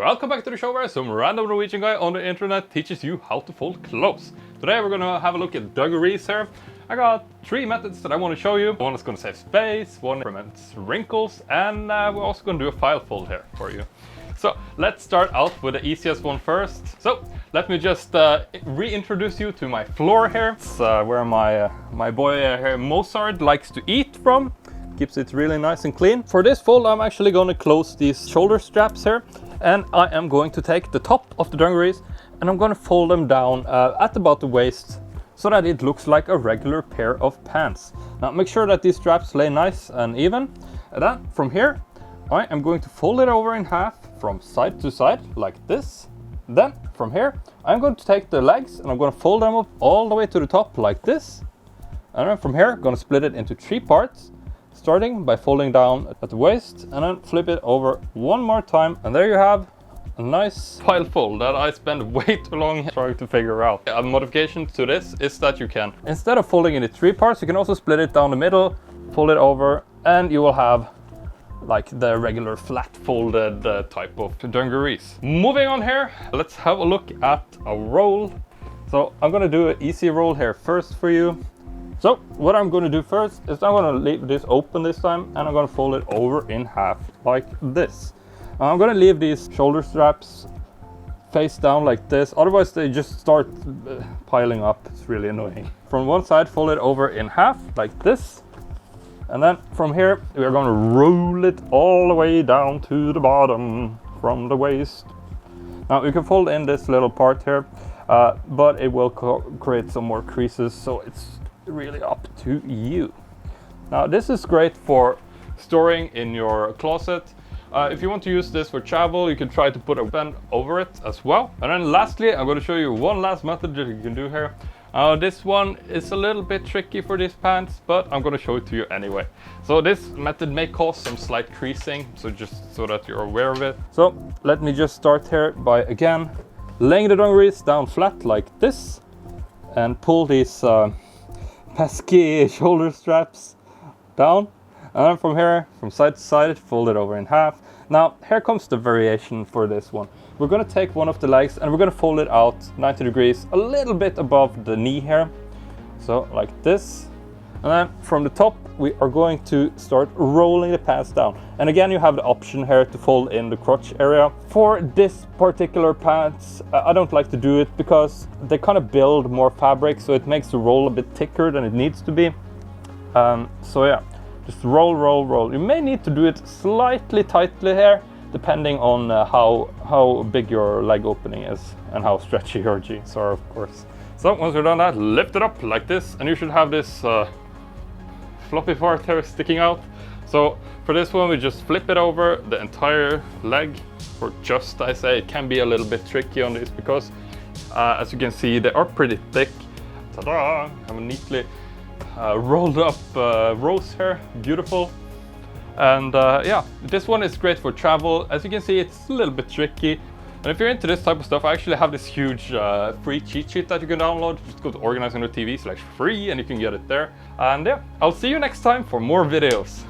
Welcome back to the show where some random Norwegian guy on the internet teaches you how to fold clothes. Today we're gonna have a look at dungarees here. I got three methods that I want to show you. One is gonna save space, one prevents wrinkles, and we're also gonna do a file fold here for you. So let's start out with the easiest one first. So let me just reintroduce you to my floor here. It's where my boy here Mozart likes to eat from. Keeps it really nice and clean. For this fold I'm actually going to close these shoulder straps here, and I am going to take the top of the dungarees and I'm going to fold them down at about the waist so that it looks like a regular pair of pants. Now make sure that these straps lay nice and even, and then from here I am going to fold it over in half from side to side like this. Then from here I'm going to take the legs and I'm going to fold them up all the way to the top like this, and then from here I'm going to split it into three parts, starting by folding down at the waist and then flip it over one more time, and there you have a nice file fold that I spent way too long trying to figure out. A modification to this is that you can, instead of folding it into three parts, you can also split it down the middle, fold it over, and you will have like the regular flat folded type of dungarees. Moving on here, let's have a look at a roll. So I'm gonna do an easy roll here first for you. So what I'm going to do first is I'm going to leave this open this time, and I'm going to fold it over in half like this. I'm going to leave these shoulder straps face down like this, otherwise they just start piling up. It's really annoying. From one side, fold it over in half like this, and then from here we're going to roll it all the way down to the bottom from the waist. Now you can fold in this little part here, but it will create some more creases, so it's really up to you. Now this is great for storing in your closet. If you want to use this for travel, you can try to put a pen over it as well. And then lastly, I'm going to show you one last method that you can do here. This one is a little bit tricky for these pants, but I'm going to show it to you anyway. So this method may cause some slight creasing, so just so that you're aware of it. So let me just start here by again laying the dungarees down flat like this, and pull these pesky shoulder straps down, and then from here, from side to side, fold it over in half. Now here comes the variation for this one. We're going to take one of the legs and we're going to fold it out 90 degrees, a little bit above the knee here, so like this. And then from the top we are going to start rolling the pants down, and again you have the option here to fold in the crotch area. For this particular pants I don't like to do it because they kind of build more fabric, so it makes the roll a bit thicker than it needs to be. So yeah, just roll. You may need to do it slightly tightly here, depending on how big your leg opening is and how stretchy your jeans are, of course. So once you're done that, lift it up like this, and you should have this floppy part here sticking out. So for this one we just flip it over the entire leg, or just, I say, it can be a little bit tricky on this because as you can see they are pretty thick. Ta-da! I have a neatly rolled up rows here, beautiful. And yeah, this one is great for travel. As you can see, it's a little bit tricky. And if you're into this type of stuff, I actually have this huge free cheat sheet that you can download. Just go to organizing.tv/free and you can get it there. And yeah, I'll see you next time for more videos.